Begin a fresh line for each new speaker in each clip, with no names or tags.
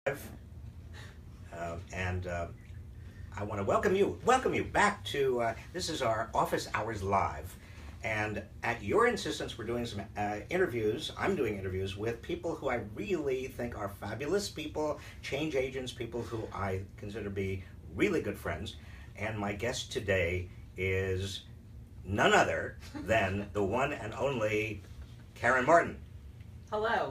And I want to welcome you back to this is our Office Hours Live, and at your insistence, we're doing some interviews. I'm doing interviews with people who I really think are fabulous people, change agents, people who I consider to be really good friends. And my guest today is none other than the one and only Karin Martin.
Hello.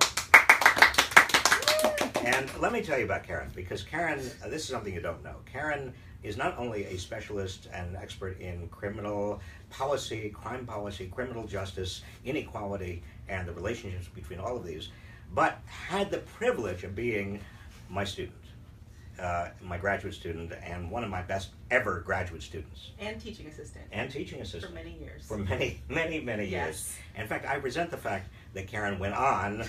And let me tell you about Karin, because Karin, this is something you don't know. Karin is not only a specialist and expert in criminal policy, crime policy, criminal justice, inequality, and the relationships between all of these, but had the privilege of being my student, my graduate student, and one of my best ever graduate students.
And teaching assistant.
And teaching assistant.
For many years.
For many years.
Yes.
In fact, I resent the fact that Karin went on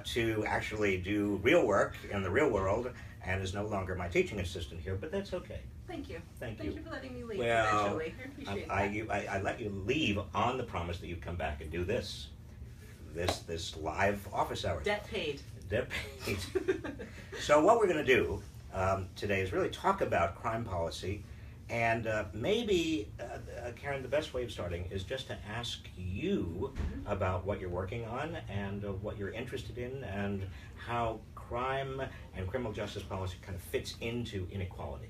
to actually do real work in the real world and is no longer my teaching assistant here, but that's okay.
Thank you.
Thank
you for letting me leave
well,
eventually. I appreciate that.
I let you leave on the promise that you'd come back and do this live office hours.
Debt paid.
Debt paid. So what we're going to do today is really talk about crime policy, and maybe, Karin, the best way of starting is just to ask you about what you're working on and what you're interested in and how crime and criminal justice policy kind of fits into inequality.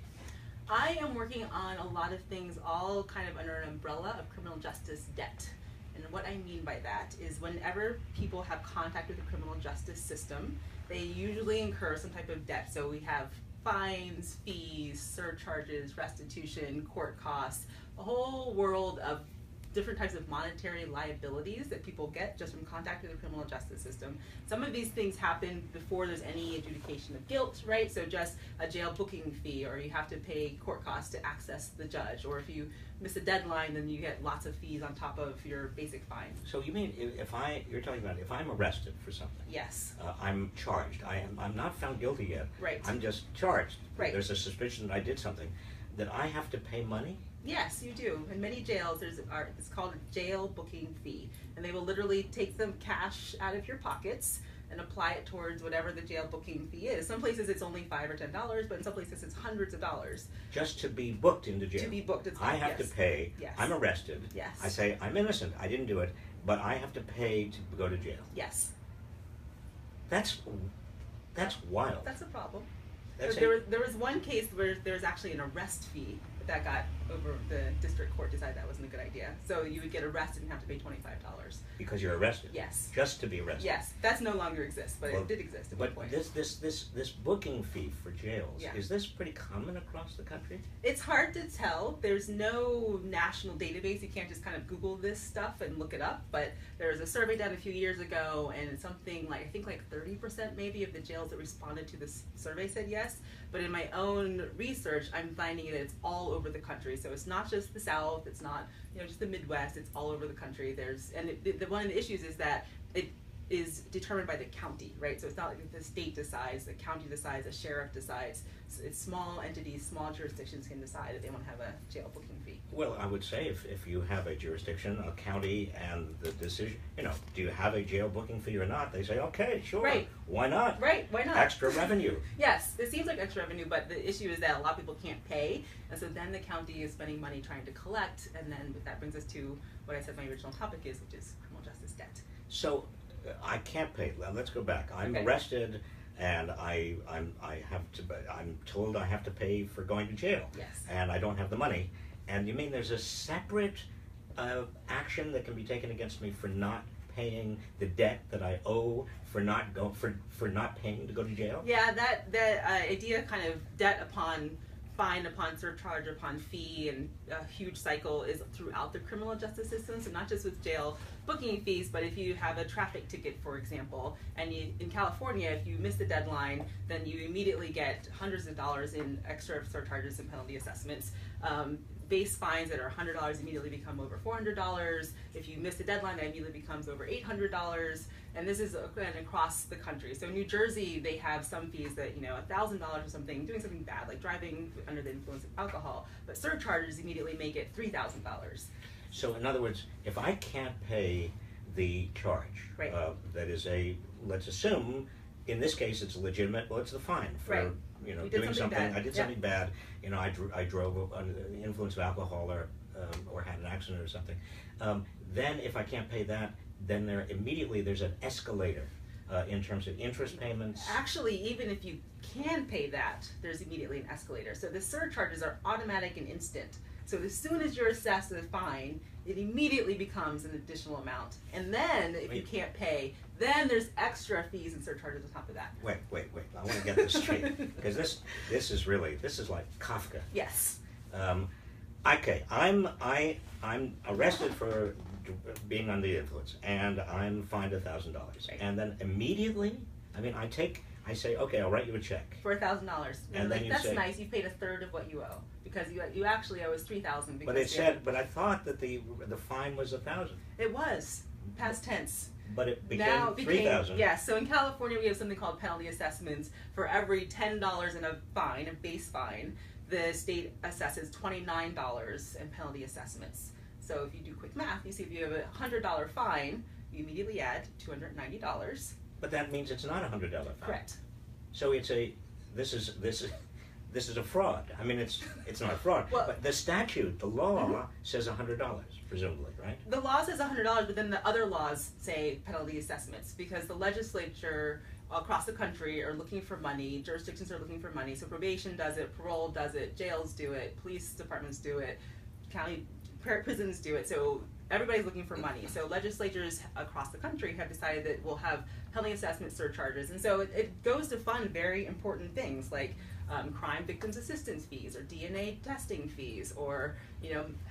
I am working on a lot of things, all kind of under an umbrella of criminal justice debt. And what I mean by that is whenever people have contact with the criminal justice system, they usually incur some type of debt. So we have fines, fees, surcharges, restitution, court costs, a whole world of different types of monetary liabilities that people get just from contact with the criminal justice system. Some of these things happen before there's any adjudication of guilt, right? So just a jail booking fee, or you have to pay court costs to access the judge, or if you miss a deadline, then you get lots of fees on top of your basic fine.
So you mean you're talking about if I'm arrested for something?
Yes.
I'm charged. I'm not found guilty yet.
Right.
I'm just charged.
Right.
There's a suspicion that I did something. That I have to pay money?
Yes, you do. In many jails, it's called a jail booking fee, and they will literally take the cash out of your pockets and apply it towards whatever the jail booking fee is. Some places it's only $5 or $10, but in some places it's hundreds of dollars.
Just to be booked into jail?
To be booked.
I have to pay.
Yes.
I'm arrested.
Yes.
I say, I'm innocent. I didn't do it, but I have to pay to go to jail.
Yes.
That's wild.
That's a problem.
That's
there was one case where there was actually an arrest fee that got over. The district court decided that wasn't a good idea. So you would get arrested and have to pay $25.
Because you're arrested?
Yes.
Just to be arrested?
Yes. That's no longer exists, but it did exist at one point.
But this booking fee for jails,
Yeah.
is this pretty common across the country?
It's hard to tell. There's no national database. You can't just kind of Google this stuff and look it up. But there was a survey done a few years ago, and it's something like, I think like 30% maybe of the jails that responded to this survey said yes. But in my own research, I'm finding that it's all over the country. So it's not just the South. It's not just the Midwest. It's all over the country. One of the issues is that it is determined by the county, right? So it's not like the state decides, the county decides, the sheriff decides. So it's small entities, small jurisdictions can decide if they want to have a jail booking fee.
Well, I would say if you have a jurisdiction, a county, and the decision, do you have a jail booking fee or not? They say, okay, sure.
Right.
Why not?
Right, why not?
Extra revenue.
Yes, it seems like extra revenue, but the issue is that a lot of people can't pay, and so then the county is spending money trying to collect, and then that brings us to what I said my original topic is, which is criminal justice debt.
So I can't pay. Let's go back. I'm
Okay.
arrested, and I'm told I have to pay for going to jail.
Yes.
And I don't have the money. And you mean there's a separate action that can be taken against me for not paying the debt that I owe for not paying to go to jail?
Yeah, that idea, kind of debt upon fine, upon surcharge, upon fee, and a huge cycle is throughout the criminal justice system. So not just with jail booking fees, but if you have a traffic ticket, for example, and in California, if you miss the deadline, then you immediately get hundreds of dollars in extra surcharges and penalty assessments. Base fines that are $100 immediately become over $400. If you miss the deadline, that immediately becomes over $800. And this is across the country. So in New Jersey, they have some fees that, $1,000 or something, doing something bad, like driving under the influence of alcohol. But surcharges immediately make it $3,000.
So in other words, if I can't pay the charge,
Right.
that is let's assume in this case, it's legitimate. Well, it's the fine for
Right.
doing something.
Bad.
I did something bad. I drove under the influence of alcohol or had an accident or something. Then, if I can't pay that, then there's an escalator in terms of interest payments.
Actually, even if you can pay that, there's immediately an escalator. So the surcharges are automatic and instant. So as soon as you're assessed a fine, it immediately becomes an additional amount. And then, if you can't pay, then there's extra fees and surcharges on top of that.
Wait. I want to get this straight because this is like Kafka.
Yes.
Okay, I'm arrested for being under the influence, and I'm fined $1,000.
Right.
And then immediately, I say, okay, I'll write you a check.
For $1,000.
And then you
that's
say,
nice. You paid a third of what you owe because you actually owe us $3,000.
But I thought that the fine was $1,000.
It was past tense.
But it became $3,000.
Yes. So in California, we have something called penalty assessments. For every $10 in a fine, a base fine, the state assesses $29 in penalty assessments. So if you do quick math, you see if you have a $100 fine, you immediately add $290.
But that means it's not a $100 fine.
Correct.
So this is a fraud. I mean, it's not a fraud.
Well,
but the statute, the law, says $100, presumably, right?
The law says $100, but then the other laws say penalty assessments because the legislature across the country are looking for money. Jurisdictions are looking for money. So probation does it, parole does it, jails do it, police departments do it, county prisons do it. So everybody's looking for money. So legislatures across the country have decided that we'll have penalty assessment surcharges. And so it goes to fund very important things like crime victims assistance fees or DNA testing fees or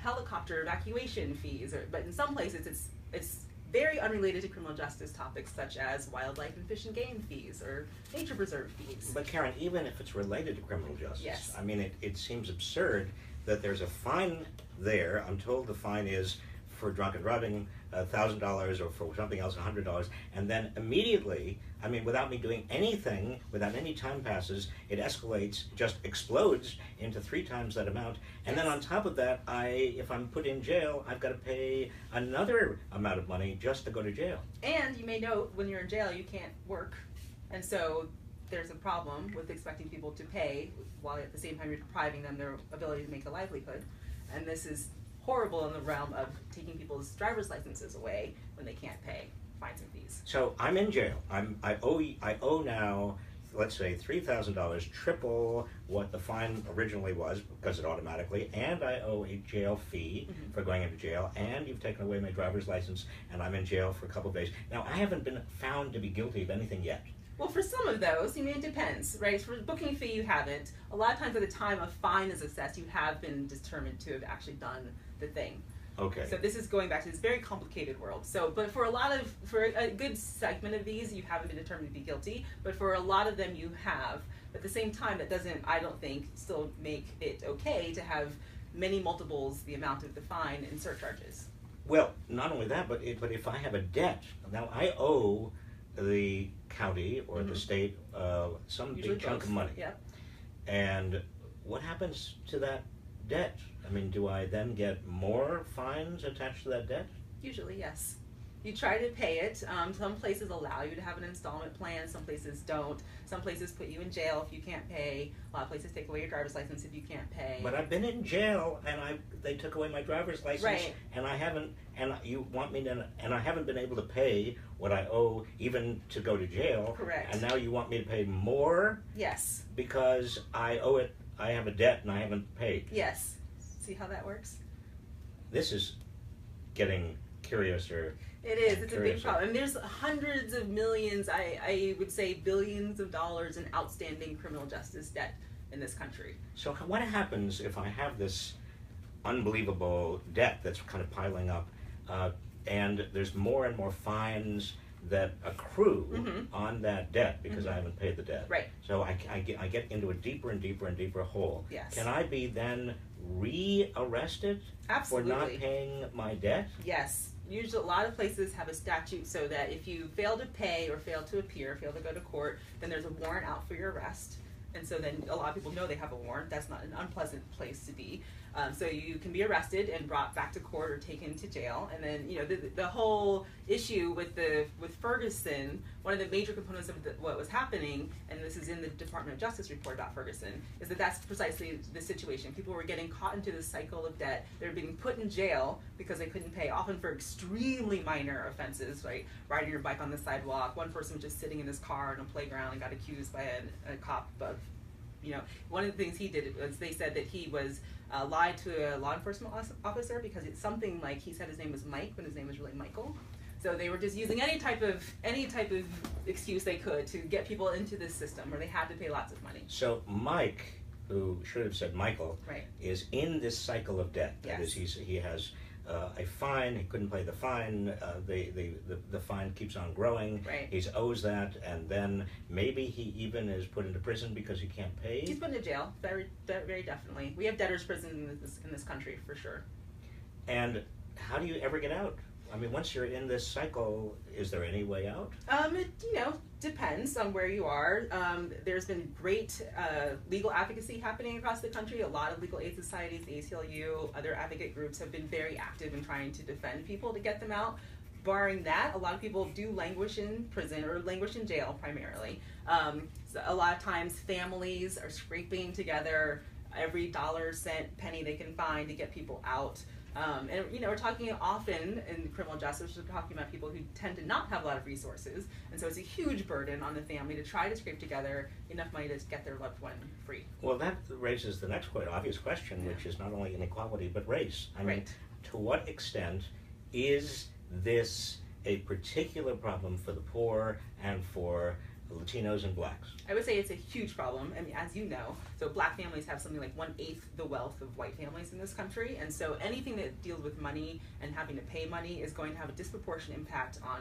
helicopter evacuation fees. But in some places it's very unrelated to criminal justice topics such as wildlife and fish and game fees or nature preserve fees.
But Karen, even if it's related to criminal justice,
yes.
I mean, it seems absurd that there's a fine there. I'm told the fine is for drunken driving $1,000 or for something else $100, and then immediately, I mean, without me doing anything, without any time passes, it escalates, just explodes into 3 times that amount, and then on top of that, if I'm put in jail, I've got to pay another amount of money just to go to jail.
And you may note when you're in jail, you can't work, and so there's a problem with expecting people to pay while at the same time you're depriving them their ability to make a livelihood, and this is horrible in the realm of taking people's driver's licenses away when they can't pay fines and fees.
So I'm in jail. I owe now, let's say $3,000, triple what the fine originally was because it automatically, and I owe a jail fee for going into jail, and you've taken away my driver's license, and I'm in jail for a couple of days. Now I haven't been found to be guilty of anything yet.
Well, for some of those, it depends, right? For the booking fee, you haven't. A lot of times at the time a fine is assessed, you have been determined to have actually done the thing.
Okay.
So this is going back to this very complicated world. So, but for a good segment of these, you haven't been determined to be guilty, but for a lot of them you have. At the same time, that doesn't, I don't think, still make it okay to have many multiples the amount of the fine and surcharges.
Well, not only that, but if I have a debt, now I owe the county or the state some
Usually
big chunk of money.
Yep.
And what happens to that debt? I mean, do I then get more fines attached to that debt?
Usually, yes. You try to pay it. Some places allow you to have an installment plan. Some places don't. Some places put you in jail if you can't pay. A lot of places take away your driver's license if you can't pay.
But I've been in jail, and they took away my driver's license,
right.
And I haven't. And you want me to? And I haven't been able to pay what I owe even to go to jail.
Correct.
And now you want me to pay more?
Yes.
Because I owe it. I have a debt, and I haven't paid.
Yes. See how that works?
This is getting curiouser.
It is. It's a big problem. And there's hundreds of millions, I would say billions of dollars in outstanding criminal justice debt in this country.
So what happens if I have this unbelievable debt that's kind of piling up, and there's more and more fines that accrue on that debt because I haven't paid the debt?
Right.
So I get into a deeper and deeper and deeper hole.
Yes.
Can I be then re-arrested
Absolutely.
for not paying my debt?
Yes. Usually, a lot of places have a statute so that if you fail to pay or fail to appear, fail to go to court, then there's a warrant out for your arrest. And so then a lot of people know they have a warrant. That's not an unpleasant place to be. So you can be arrested and brought back to court or taken to jail. And then, you know, the whole issue with Ferguson, one of the major components of what was happening, and this is in the Department of Justice report about Ferguson, is that that's precisely the situation. People were getting caught into this cycle of debt. They were being put in jail because they couldn't pay, often for extremely minor offenses, right? Riding your bike on the sidewalk. One person was just sitting in his car in a playground and got accused by a cop of, you know, one of the things he did was they said that he was lied to a law enforcement officer because it's something like he said his name was Mike when his name was really Michael. So they were just using any type of excuse they could to get people into this system where they had to pay lots of money.
So Mike, who should have said Michael,
right,
is in this cycle of debt. That
yes.
is, he has a fine. He couldn't pay the fine. The fine keeps on growing.
Right.
He owes that, and then maybe he even is put into prison because he can't pay.
He's put into jail, very definitely. We have debtors' prison in this country for sure.
And how do you ever get out? I mean, once you're in this cycle, is there any way out?
It, you know, depends on where you are. There's been great legal advocacy happening across the country. A lot of legal aid societies, the ACLU, other advocate groups have been very active in trying to defend people to get them out. Barring that, a lot of people do languish in prison or languish in jail primarily. So a lot of times families are scraping together every dollar, cent, penny they can find to get people out. And you know, we're talking often in criminal justice, we're talking about people who tend to not have a lot of resources, and so it's a huge burden on the family to try to scrape together enough money to get their loved one free.
Well, that raises the next quite obvious question, which is not only inequality but race. I mean,
right.
To what extent is this a particular problem for the poor and for Latinos and blacks?
I would say it's a huge problem. I mean, as you know, so black families have something like 1/8 the wealth of white families in this country, and so anything that deals with money and having to pay money is going to have a disproportionate impact on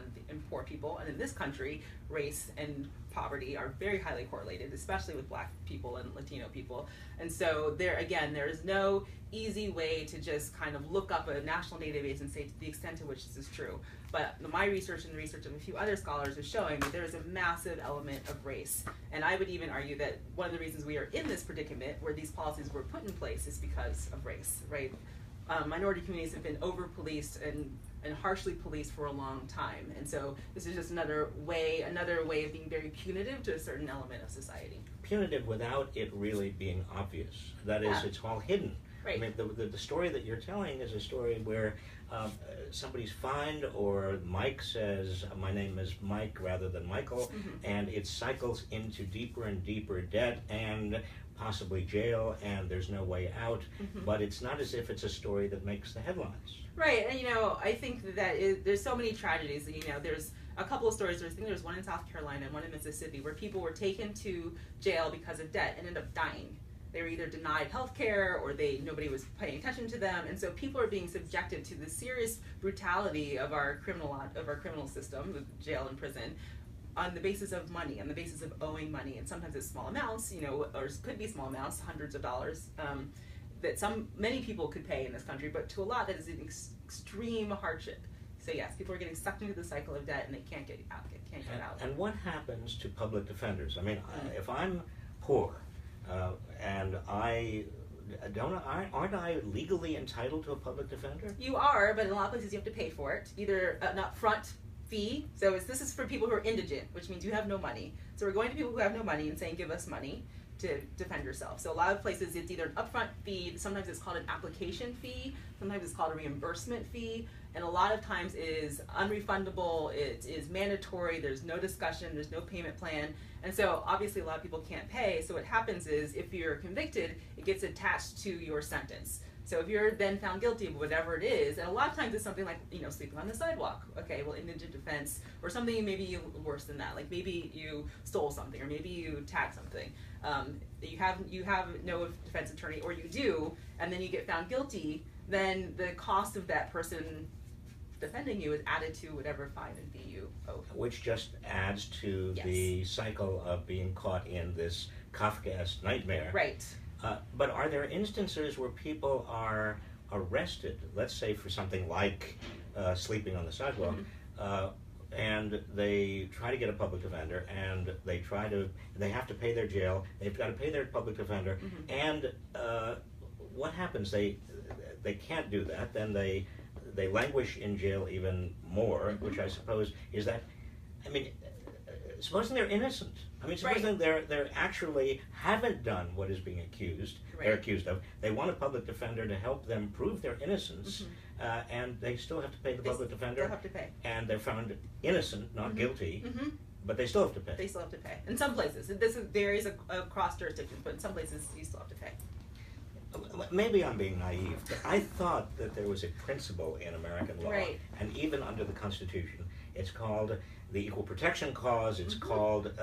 poor people. And in this country, race and poverty are very highly correlated, especially with black people and Latino people. And so there is no easy way to just kind of look up a national database and say to the extent to which this is true. But my research and the research of a few other scholars is showing that there is a massive element of race. And I would even argue that one of the reasons we are in this predicament where these policies were put in place is because of race, right? Minority communities have been over-policed and harshly policed for a long time. And so this is just another way of being very punitive to a certain element of society.
Punitive without it really being obvious. That is, it's all hidden.
Right.
I mean, the story that you're telling is a story where somebody's fined, or Mike says, my name is Mike rather than Michael, and it cycles into deeper and deeper debt and possibly jail, and there's no way out. But it's not as if it's a story that makes the headlines.
Right, and you know, I think there's so many tragedies that, you know, there's a couple of stories. I think there's one in South Carolina and one in Mississippi where people were taken to jail because of debt and ended up dying. They were either denied health care or nobody was paying attention to them, and so people are being subjected to the serious brutality of our criminal system, the jail and prison, on the basis of money, on the basis of owing money, and sometimes it's small amounts, you know, or it could be small amounts, hundreds of dollars, that many people could pay in this country, but to a lot that is an extreme hardship. So yes, people are getting sucked into the cycle of debt and they can't get out.
And what happens to public defenders? I mean, if I'm poor, and aren't I legally entitled to a public defender?
You are, but in a lot of places you have to pay for it. Either an upfront fee, so this is for people who are indigent, which means you have no money. So we're going to people who have no money and saying, give us money to defend yourself. So a lot of places it's either an upfront fee, sometimes it's called an application fee, sometimes it's called a reimbursement fee, and a lot of times it is unrefundable, it is mandatory, there's no discussion, there's no payment plan, and so obviously a lot of people can't pay, so what happens is if you're convicted, it gets attached to your sentence. So if you're then found guilty of whatever it is, and a lot of times it's something like, you know, sleeping on the sidewalk, okay, well, indigent defense, or something maybe worse than that, like maybe you stole something, or maybe you tagged something. You have no defense attorney, or you do, and then you get found guilty, then the cost of that person defending you is added to whatever fine and fee you owe.
Which just adds to the cycle of being caught in this Kafkaesque nightmare.
Right.
But are there instances where people are arrested, let's say for something like sleeping on the sidewalk, and they try to get a public defender, and they have to pay their jail. They've got to pay their public defender, and what happens? They can't do that. Then they languish in jail even more, which I suppose is that. I mean, supposing they're innocent. I mean, supposing they're actually haven't done what is being accused. They're accused of. They want a public defender to help them prove their innocence, and they still have to pay the public defender.
Still have to pay.
And they're found innocent, not guilty, but they still have to pay.
They still have to pay. In some places, varies across jurisdictions, but in some places you still have to pay.
Maybe I'm being naive, but I thought that there was a principle in American law, and even under the Constitution, it's called the Equal Protection Clause. It's called,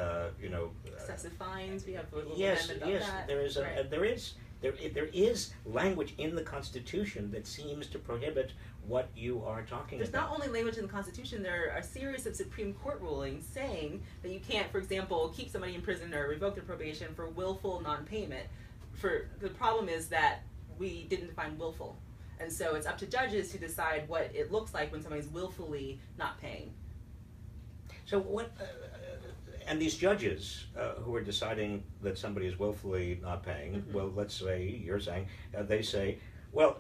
excessive fines. We have a little
yes,
amendment of that.
There is language in the Constitution that seems to prohibit what you are talking
There's
about.
not only language in the Constitution, there are a series of Supreme Court rulings saying that you can't, for example, keep somebody in prison or revoke their probation for willful non-payment. The problem is that we didn't define willful. And so it's up to judges to decide what it looks like when somebody's willfully not paying.
So what, and these judges who are deciding that somebody is willfully not paying, well, let's say, you're saying, they say, well,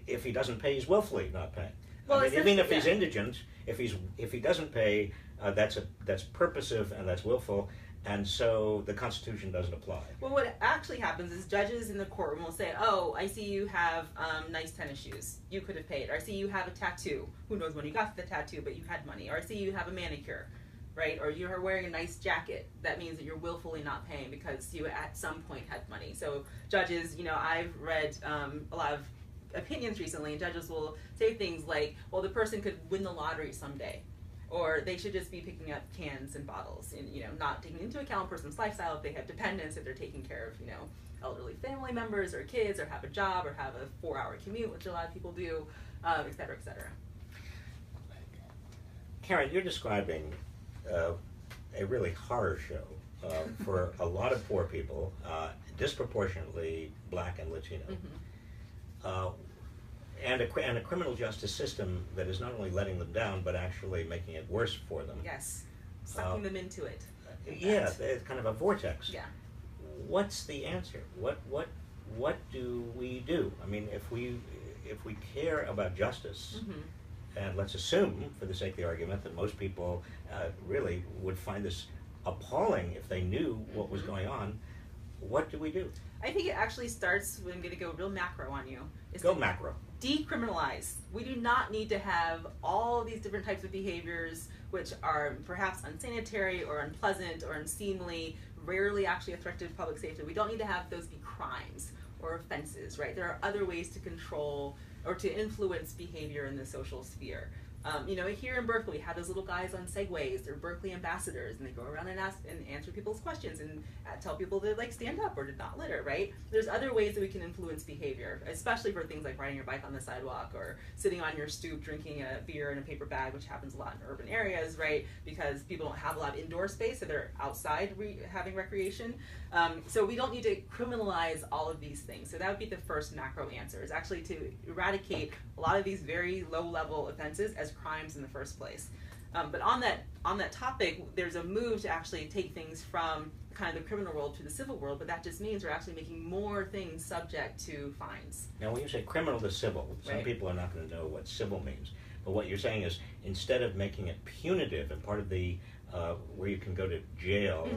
if he doesn't pay, he's willfully not paying.
Well,
I mean, even if he's indigent, if he doesn't pay, that's purposive and that's willful, and so the Constitution doesn't apply.
Well, what actually happens is judges in the courtroom will say, oh, I see you have nice tennis shoes. You could have paid. Or I see you have a tattoo. Who knows when you got the tattoo, but you had money. Or I see you have a manicure, right? Or you're wearing a nice jacket. That means that you're willfully not paying because you at some point had money. So judges, I've read a lot of opinions recently, and judges will say things like, well, the person could win the lottery someday. Or they should just be picking up cans and bottles and, not taking into account a person's lifestyle, if they have dependents, if they're taking care of, elderly family members or kids, or have a job, or have a 4-hour commute, which a lot of people do, et cetera, et cetera.
Karin, you're describing a really horror show for a lot of poor people, disproportionately Black and Latino. And a criminal justice system that is not only letting them down, but actually making it worse for them.
Yes, sucking them into it.
Yeah, it's kind of a vortex.
Yeah.
What's the answer? What do we do? I mean, if we care about justice, and let's assume, for the sake of the argument, that most people really would find this appalling if they knew what was going on, what do we do? I
think it actually starts, I'm going to go real macro on you.
Go macro.
Decriminalize. We do not need to have all these different types of behaviors which are perhaps unsanitary or unpleasant or unseemly, rarely actually a threat to public safety. We don't need to have those be crimes or offenses, right? There are other ways to control or to influence behavior in the social sphere. Here in Berkeley, we have those little guys on Segways. They're Berkeley ambassadors, and they go around and ask and answer people's questions and tell people to stand up or to not litter, right? There's other ways that we can influence behavior, especially for things like riding your bike on the sidewalk or sitting on your stoop drinking a beer in a paper bag, which happens a lot in urban areas, right? Because people don't have a lot of indoor space, so they're outside having recreation. So we don't need to criminalize all of these things. So that would be the first macro answer, is actually to eradicate a lot of these very low-level offenses as crimes in the first place. But on that topic, there's a move to actually take things from kind of the criminal world to the civil world, but that just means we're actually making more things subject to fines.
Now, when you say criminal to civil, some people are not going to know what civil means. But what you're saying is, instead of making it punitive and part of the where you can go to jail,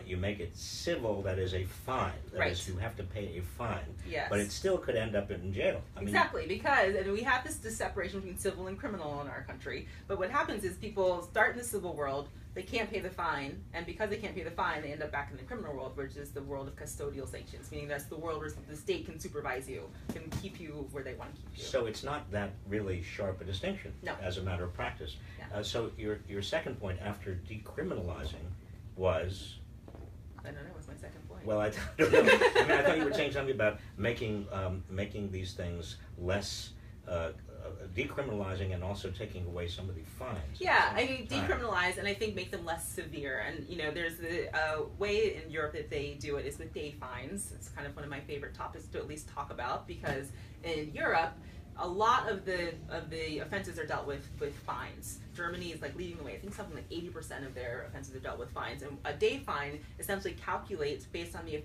you make it civil, that is a fine. That is, you have to pay a fine.
Yes.
But it still could end up in jail.
Exactly, because we have this separation between civil and criminal in our country. But what happens is people start in the civil world, they can't pay the fine, and because they can't pay the fine, they end up back in the criminal world, which is the world of custodial sanctions, meaning that's the world where the state can supervise you, can keep you where they want to keep you.
So it's not that really sharp a distinction as a matter of practice.
Yeah.
So your second point after decriminalizing was?
I don't know, what's my second point?
Well, I don't know. I thought you were saying something about making these things less, decriminalizing and also taking away some of the fines.
Yeah, I mean, decriminalize and I think make them less severe. And, there's the way in Europe that they do it is with day fines. It's kind of one of my favorite topics to at least talk about, because in Europe, a lot of the offenses are dealt with fines. Germany is like leading the way. I think something like 80% of their offenses are dealt with fines. And a day fine essentially calculates based on the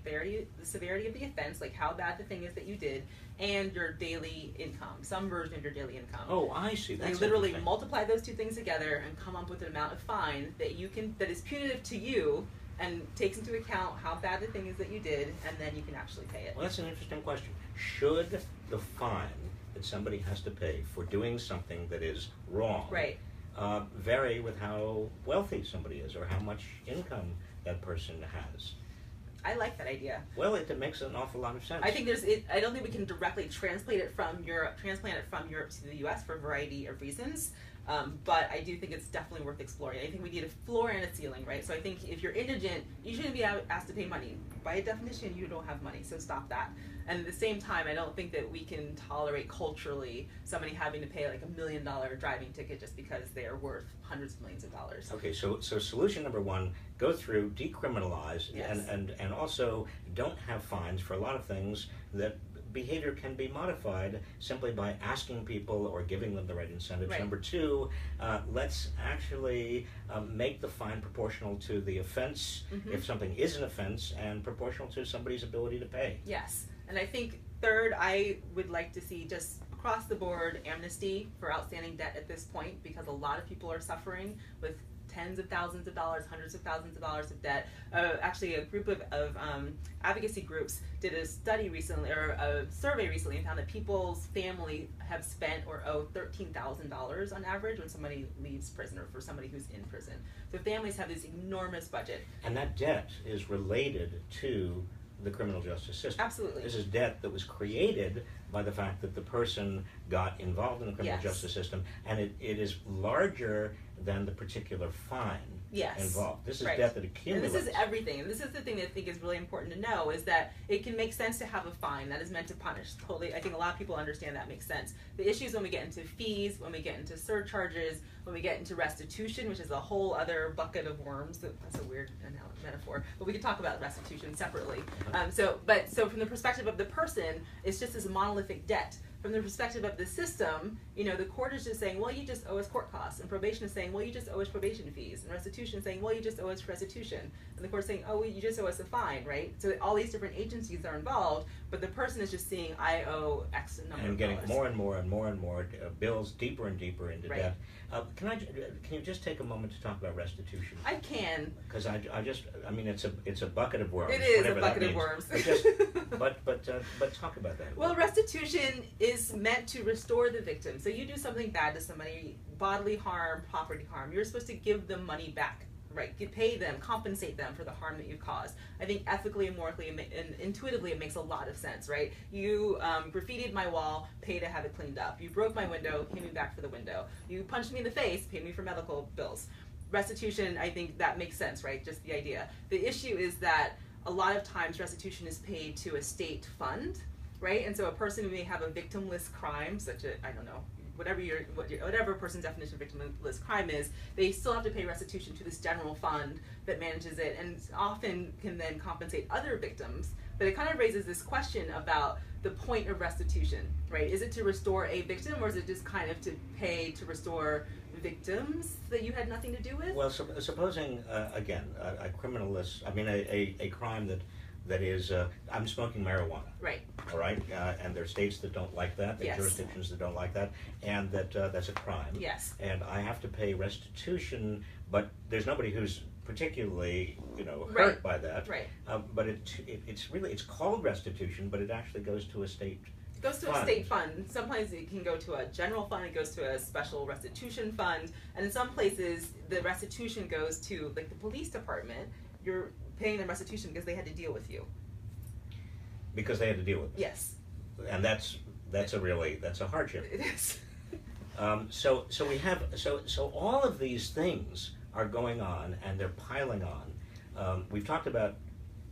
severity of the offense, like how bad the thing is that you did, and your daily income, some version of your daily income.
Oh, I see. That's
they literally multiply those two things together and come up with an amount of fine that that is punitive to you and takes into account how bad the thing is that you did, and then you can actually pay it.
Well, that's an interesting question. Should the fine that somebody has to pay for doing something that is wrong vary with how wealthy somebody is or how much income that person has?
I like that idea.
Well, it makes an awful lot of sense.
I think I don't think we can directly transplant it from Europe to the U.S. for a variety of reasons. But I do think it's definitely worth exploring. I think we need a floor and a ceiling, right? So I think if you're indigent, you shouldn't be asked to pay money. By definition, you don't have money, so stop that. And at the same time, I don't think that we can tolerate culturally somebody having to pay like $1 million driving ticket just because they are worth hundreds of millions of dollars.
Okay, so solution number one, go through, decriminalize,
yes.
and also don't have fines for a lot of things that behavior can be modified simply by asking people or giving them the right incentives.
Right.
Number two, let's actually make the fine proportional to the offense, if something is an offense, and proportional to somebody's ability to pay.
Yes, and I think third, I would like to see just across the board amnesty for outstanding debt at this point, because a lot of people are suffering with tens of thousands of dollars, hundreds of thousands of dollars of debt. Actually, a group of advocacy groups did a study recently, or a survey recently, and found that people's family have spent or owe $13,000 on average when somebody leaves prison, or for somebody who's in prison. So families have this enormous budget.
And that debt is related to the criminal justice system.
Absolutely.
This is debt that was created by the fact that the person got involved in the criminal
Yes.
justice system, and it is larger than the particular fine
Yes.
involved. This is
Right.
debt that
And
accumulates.
this is everything. And this is the thing that I think is really important to know, is that it can make sense to have a fine that is meant to punish. Totally, I think a lot of people understand that makes sense. The issue is when we get into fees, when we get into surcharges, when we get into restitution, which is a whole other bucket of worms. That's a weird metaphor, but we could talk about restitution separately. So from the perspective of the person, it's just this monolithic debt. From the perspective of the system, the court is just saying, well, you just owe us court costs. And probation is saying, well, you just owe us probation fees. And restitution is saying, well, you just owe us restitution. And the court's saying, oh, well, you just owe us a fine, right? So all these different agencies are involved, but the person is just seeing, I owe X number of dollars.
And getting more and more and more and more bills deeper and deeper into
Right.
debt. Can you just take a moment to talk about restitution?
I can.
Because I mean, it's a bucket of worms.
It is
whatever
a
that
bucket of
means.
worms.
But talk about that.
Well, restitution is meant to restore the victim. So you do something bad to somebody, bodily harm, property harm, you're supposed to give them money back, right? You pay them, compensate them for the harm that you caused. I think ethically and morally and intuitively it makes a lot of sense, right? You graffitied my wall, pay to have it cleaned up. You broke my window, pay me back for the window. You punched me in the face, pay me for medical bills. Restitution, I think that makes sense, right? Just the idea. The issue is that a lot of times restitution is paid to a state fund, right? And so a person who may have a victimless crime, such as, I don't know, whatever a person's definition of victimless crime is, they still have to pay restitution to this general fund that manages it, and often can then compensate other victims. But it kind of raises this question about the point of restitution, right? Is it to restore a victim, or is it just kind of to pay to restore victims that you had nothing to do with?
Well, supposing again a criminalist, I mean a crime that is, I'm smoking marijuana.
Right.
All right, and there are states that don't like that, there are
Yes.
jurisdictions that don't like that, and that's a crime.
Yes.
And I have to pay restitution, but there's nobody who's particularly hurt
Right.
by that.
Right.
But it's called restitution, but it actually goes to a state.
It goes to a state fund. Sometimes it can go to a general fund, it goes to a special restitution fund, and in some places the restitution goes to, like, the police department. You're paying them restitution because they had to deal with you.
Because they had to deal with it.
Yes.
And that's a hardship.
It is.
So all of these things are going on, and they're piling on. We've talked about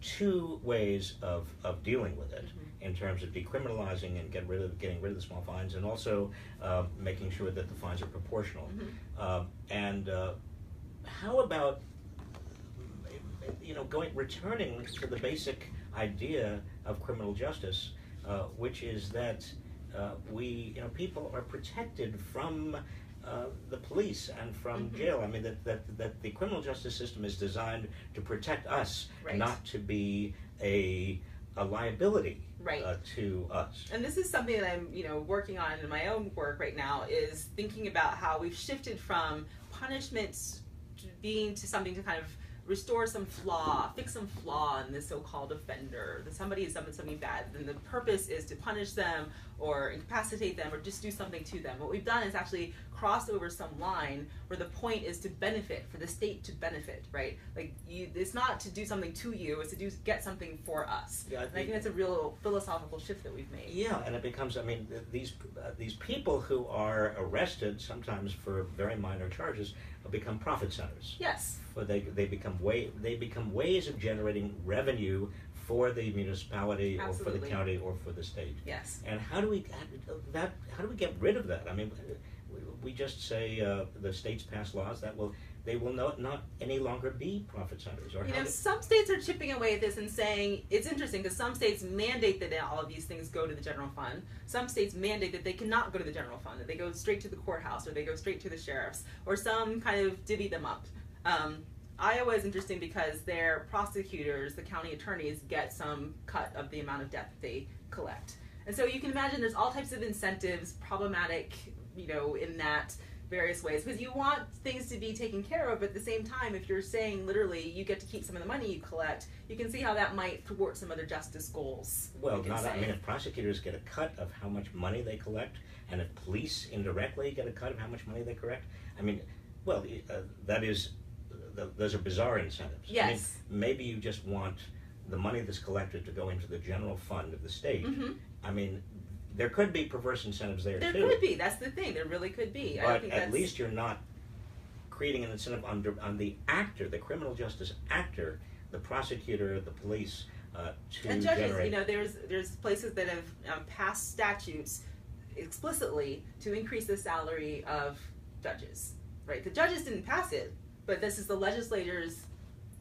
two ways of dealing with it, in terms of decriminalizing and getting rid of the small fines, and also making sure that the fines are proportional. And how about returning to the basic idea of criminal justice, which is that people are protected from the police and from jail. I mean, that the criminal justice system is designed to protect us,
Right.
not to be a liability
Right.
to us.
And this is something that I'm, working on in my own work right now, is thinking about how we've shifted from punishments to being to something to kind of restore some flaw, fix some flaw in the so-called offender. That somebody has done something bad, then the purpose is to punish them or incapacitate them or just do something to them. What we've done is actually crossed over some line where the point is to benefit, for the state to benefit, right? Like, it's not to do something to you, it's to get something for us.
Yeah,
and I think that's a real philosophical shift that we've made.
Yeah, and it becomes, these people who are arrested, sometimes for very minor charges, become profit centers.
Yes.
They become ways of generating revenue for the municipality or for the
Absolutely.
county or for the state.
Yes.
And how do we get rid of that? I mean, we just say the states pass laws that they will not any longer be profit centers. Or
Some states are chipping away at this and saying, it's interesting because some states mandate that all of these things go to the general fund. Some states mandate that they cannot go to the general fund, that they go straight to the courthouse or they go straight to the sheriffs, or some kind of divvy them up. Iowa is interesting because their prosecutors, the county attorneys, get some cut of the amount of debt that they collect. And so you can imagine there's all types of incentives, problematic, in that various ways, because you want things to be taken care of, but at the same time, if you're saying literally you get to keep some of the money you collect, you can see how that might thwart some other justice goals.
Well, if prosecutors get a cut of how much money they collect, and if police indirectly get a cut of how much money they collect, those are bizarre incentives.
Yes.
Maybe you just want the money that's collected to go into the general fund of the state.
Mm-hmm.
There could be perverse incentives there too.
There could be. That's the thing. There really could be.
But at least you're not creating an incentive on the actor, the criminal justice actor, the prosecutor, the police, to
and judges,
generate.
There's places that have passed statutes explicitly to increase the salary of judges. Right. The judges didn't pass it, but this is the legislator's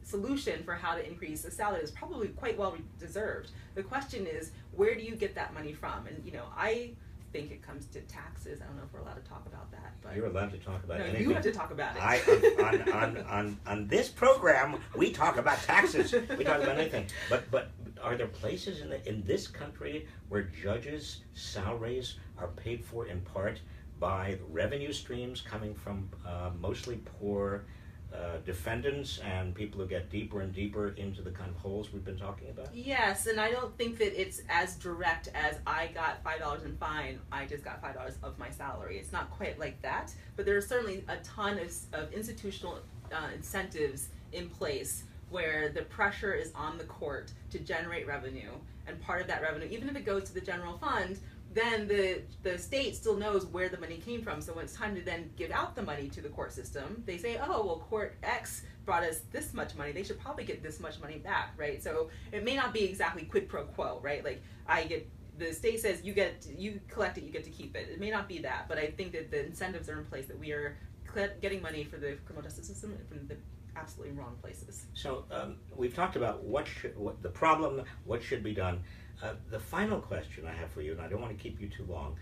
solution for how to increase the salary. Is probably quite well deserved. The question is, where do you get that money from? And I think it comes to taxes. I don't know if we're allowed to talk about that, but
You're allowed to talk about anything.
you have to talk about it.
On this program, we talk about taxes. We talk about anything. But are there places in this country where judges' salaries are paid for in part by revenue streams coming from mostly poor defendants and people who get deeper and deeper into the kind of holes we've been talking about?
Yes, and I don't think that it's as direct as I got $5 in fine, I just got $5 of my salary. It's not quite like that, but there are certainly a ton of institutional incentives in place where the pressure is on the court to generate revenue, and part of that revenue, even if it goes to the general fund, then the state still knows where the money came from. So when it's time to then give out the money to the court system, they say, oh, well, court X brought us this much money. They should probably get this much money back, right? So it may not be exactly quid pro quo, right? Like the state says you collect it, you get to keep it. It may not be that, but I think that the incentives are in place that we are getting money for the criminal justice system from the absolutely wrong places.
So we've talked about what the problem, what should be done. The final question I have for you, and I don't want to keep you too long,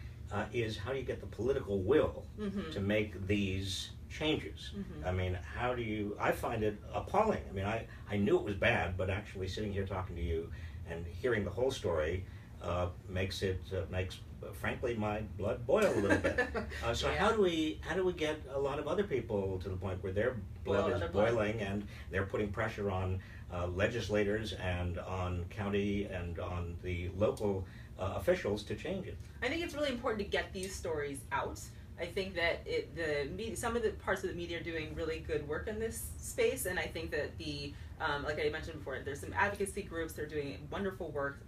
is how do you get the political will to make these changes? I mean, I find it appalling. I mean, I knew it was bad, but actually sitting here talking to you and hearing the whole story makes frankly my blood boil a little bit. So
Yeah.
how do we get a lot of other people to the point where their blood is boiling and they're putting pressure on legislators and on county and on the local officials to change it?
I think it's really important to get these stories out. I think that some of the parts of the media are doing really good work in this space, and I think that like I mentioned before, there's some advocacy groups that are doing wonderful work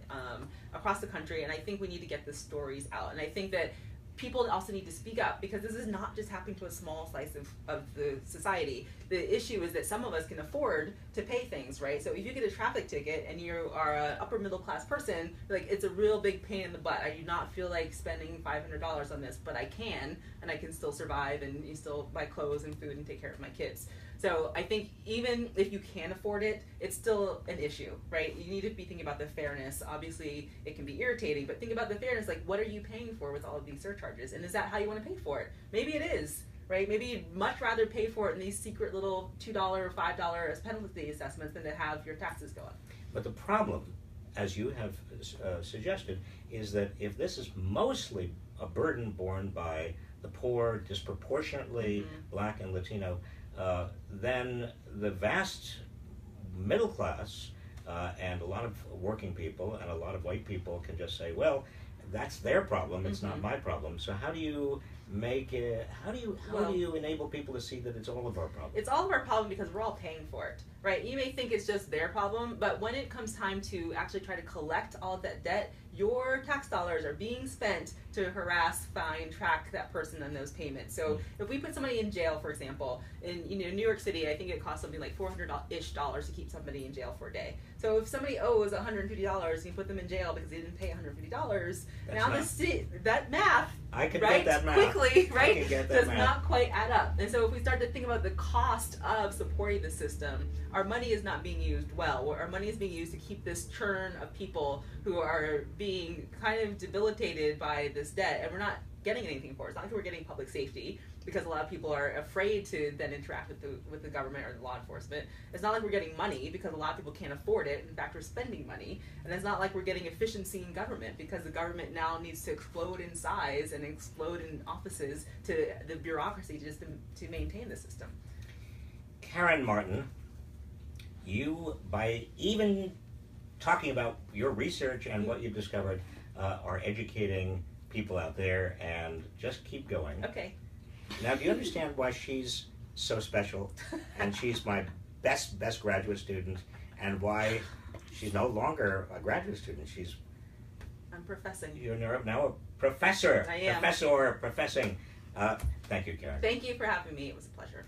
across the country, and I think we need to get the stories out. And I think that people also need to speak up, because this is not just happening to a small slice of the society. The issue is that some of us can afford to pay things, right? So if you get a traffic ticket and you are an upper middle class person, like, it's a real big pain in the butt. I do not feel like spending $500 on this, but I can, and I can still survive and still buy clothes and food and take care of my kids. So I think even if you can afford it, it's still an issue, right? You need to be thinking about the fairness. Obviously, it can be irritating, but think about the fairness. Like, what are you paying for with all of these surcharges? And is that how you want to pay for it? Maybe it is, right? Maybe you'd much rather pay for it in these secret little $2 or $5 as penalty assessments than to have your taxes go up.
But the problem, as you have suggested, is that if this is mostly a burden borne by the poor, disproportionately Black and Latino, then the vast middle class and a lot of working people and a lot of white people can just say, well, that's their problem, it's not my problem. So how do you make it, how do you enable people to see that it's all of our problem?
It's all of our problem because we're all paying for it, right? You may think it's just their problem, but when it comes time to actually try to collect all of that debt, your tax dollars are being spent to harass, fine, track that person on those payments. So if we put somebody in jail, for example, in New York City, I think it costs something like $400-ish to keep somebody in jail for a day. So if somebody owes $150 and you put them in jail because they didn't pay $150, now that math,
I can
right,
get that math.
quickly, right,
I can get that
does
math.
not quite add up. And so if we start to think about the cost of supporting the system, our money is not being used well. Our money is being used to keep this churn of people who are being kind of debilitated by this debt, and we're not getting anything for it. It's not like we're getting public safety, because a lot of people are afraid to then interact with the government or the law enforcement. It's not like we're getting money, because a lot of people can't afford it. In fact, we're spending money. And it's not like we're getting efficiency in government, because the government now needs to explode in size and explode in offices to the bureaucracy just to maintain the system.
Karin Martin, you, by even talking about your research and what you've discovered, are educating people out there, and just keep going.
Okay.
Now, do you understand why she's so special, and she's my best graduate student, and why she's no longer a graduate student?
I'm professing.
You're now a professor.
I am.
Professing. Thank you, Karin.
Thank you for having me. It was a pleasure.